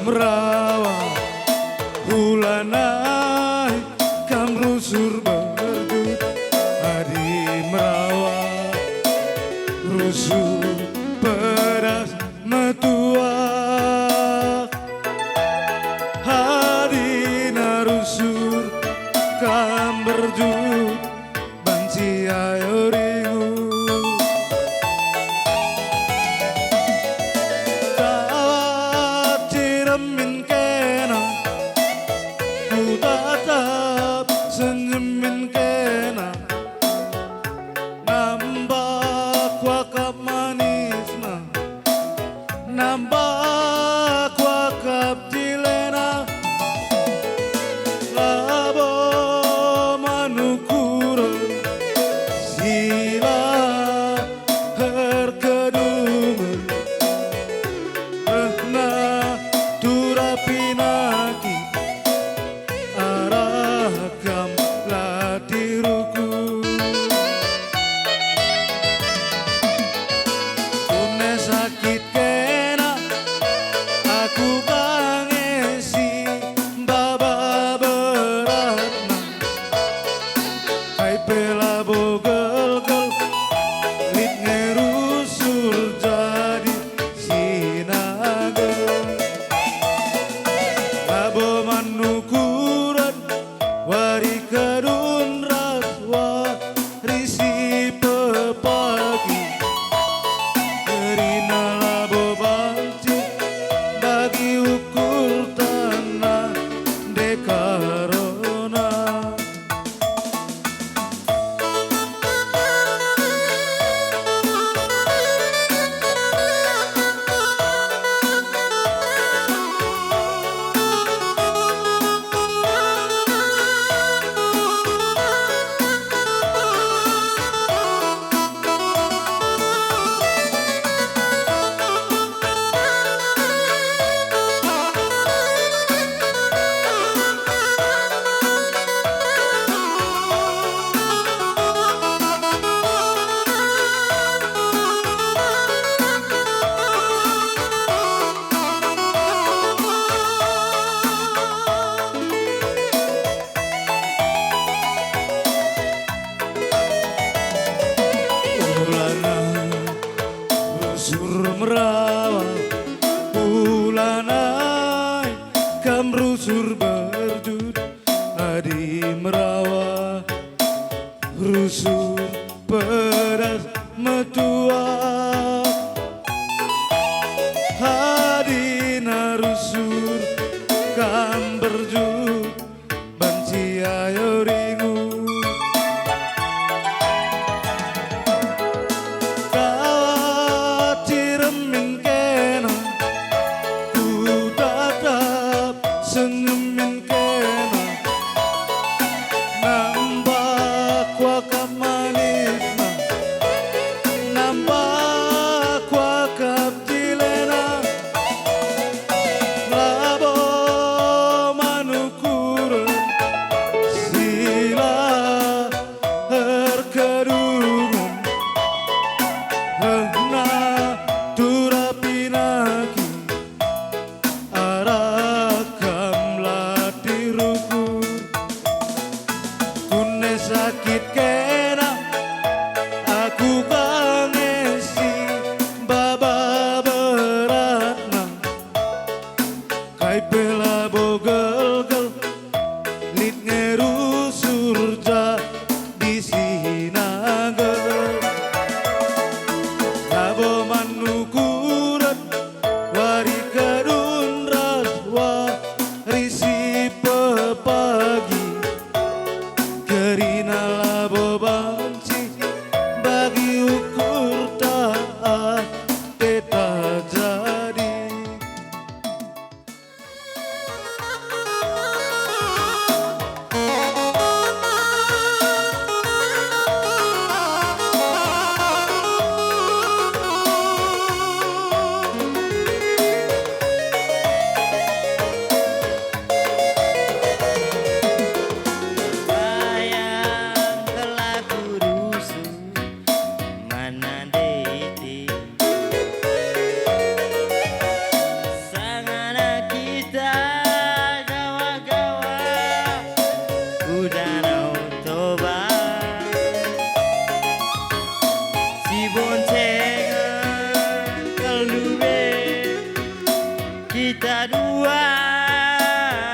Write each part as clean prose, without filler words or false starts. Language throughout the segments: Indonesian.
merawa hulanai kam rusur berdut adi merawa rusur peras metua hadina rusur kam berjut banci ayo ringu tawat ciremin kena ku tatap senyumin kena nambah wakap manisna nambah wakap cilena labo manukuran sila herkedumen rehna turapinaki arah kam latiruku tune sakit kena aku pangesi baba beratna hai pela bogel-gel lit ngerusur jadi sinagel labo manukuran wari kedun raswa risi pepagi gerina labo banci bagi ukur tanah dekarona rusur merawa hulanai kam rusur berjut adi merawa rusur pedas metua hadina rusur kam berjut banci ayo ringu ciremin kena ku tatap senyumin kena nambah wakap manisna nambah kita dua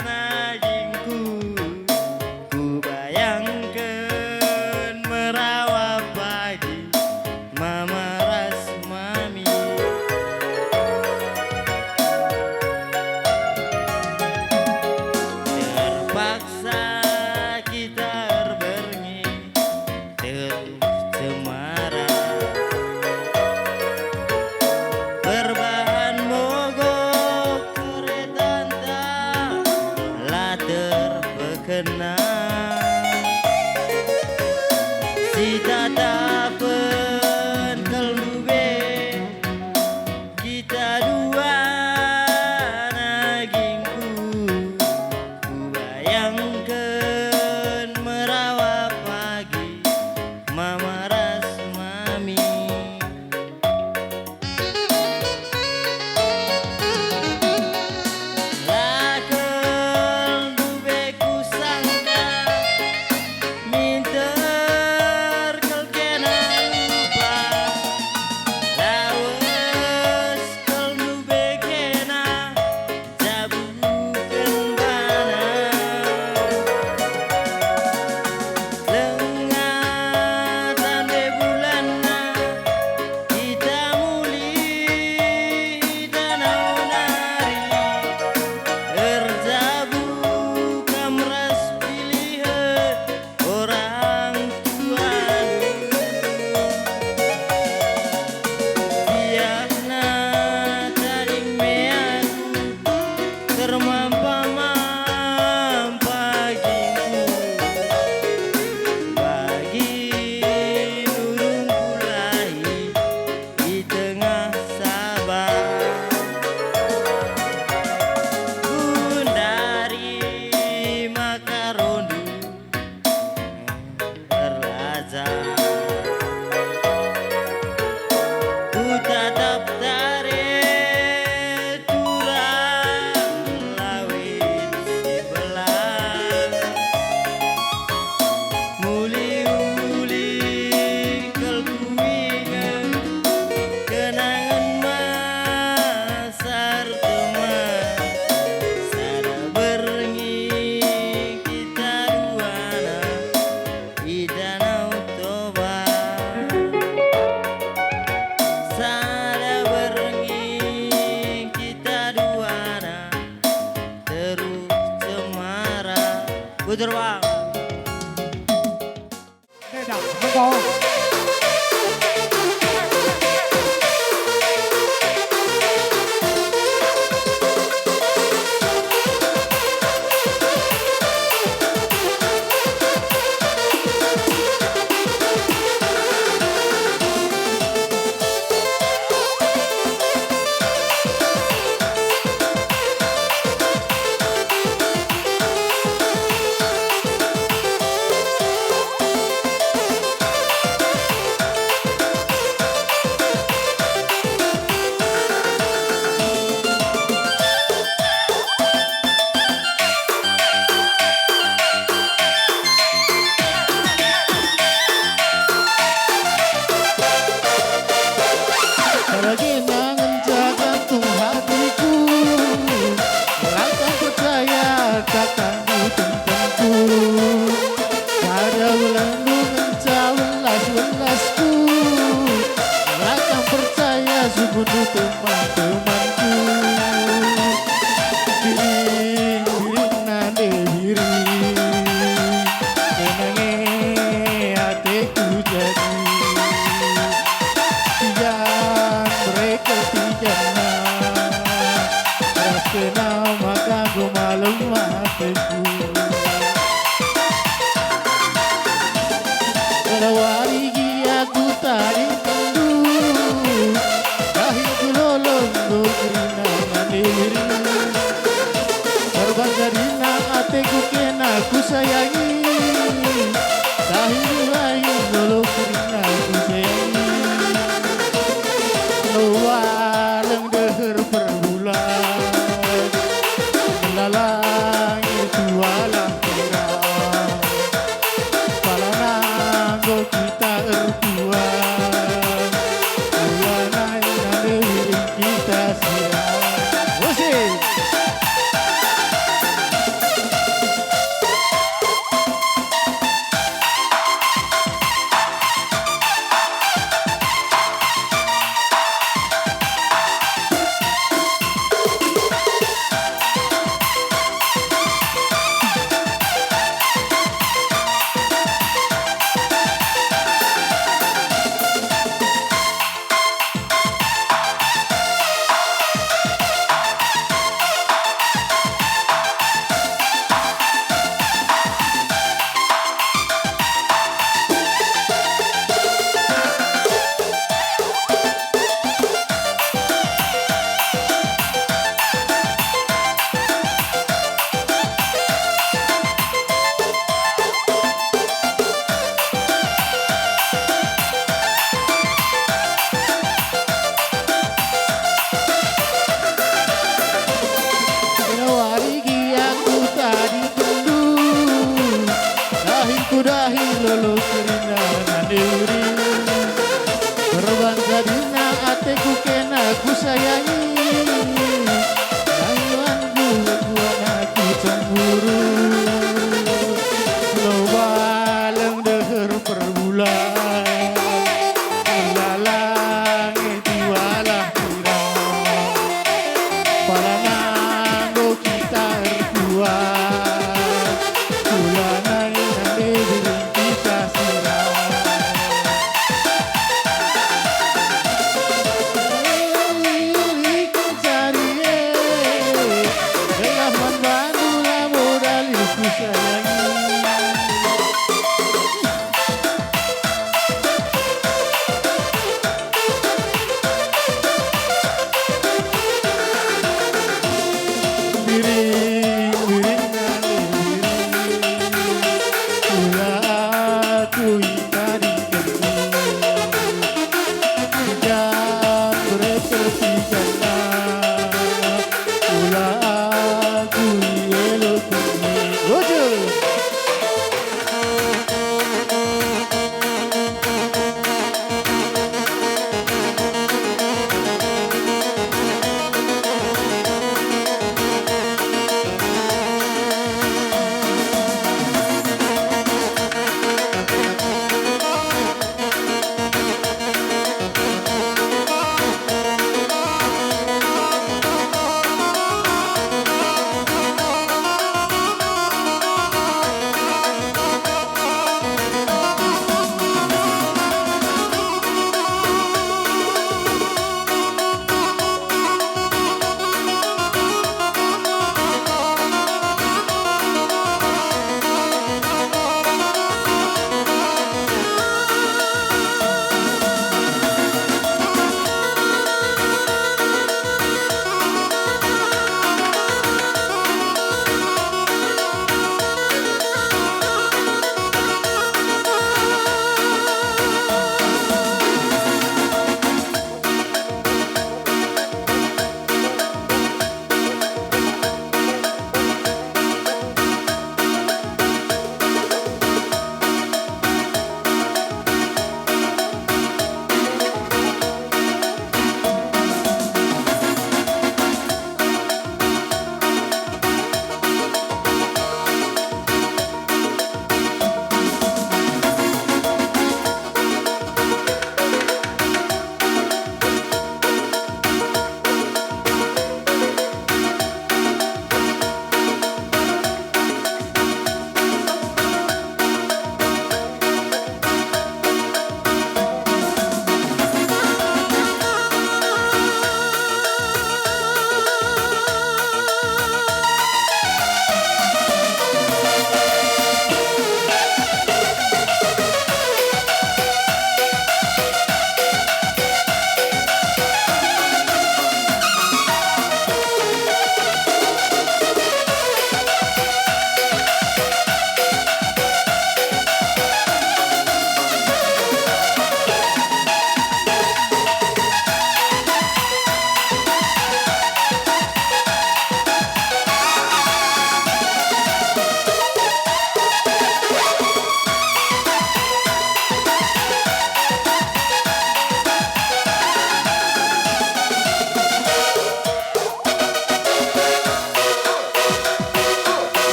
najingku, ku bayangkan merawat pagi mama ras mami. Terpaksa kita berbernyi terus cemara, berbahan mogok kereta lah terpekena. Si tatapan kelube kita dua nagingku, ku bayangkan merawat pagi mama ras mami. Lakel dubeku sangka minter kelkena lupa, lawas kel dubekena jabukeun bana. Lengatan de bulanna kita muli danau nari, erjabu kamras pilihan orang tua. Biarna taring meaku termampa-mampa gingku, bagi nurung kulahi di tengah Sabah. Gundari makarondu terlaza, ku tatap tarik turang lawit sebelah. Muli-muli kelkuingan kenangan masar teman, sada berengi kita duana di Danau Toba. Sada berengi kita duana terus cemara. Puter bang. Beda, betul. aku sayangi rayuanku buat aku cemburu lo baleng deher perbulan lalang itu alah kira palangan go kita erkuat bulanai nanti diri kita siram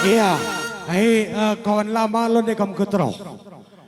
Iya, kawan lama lo di kamu ketroh.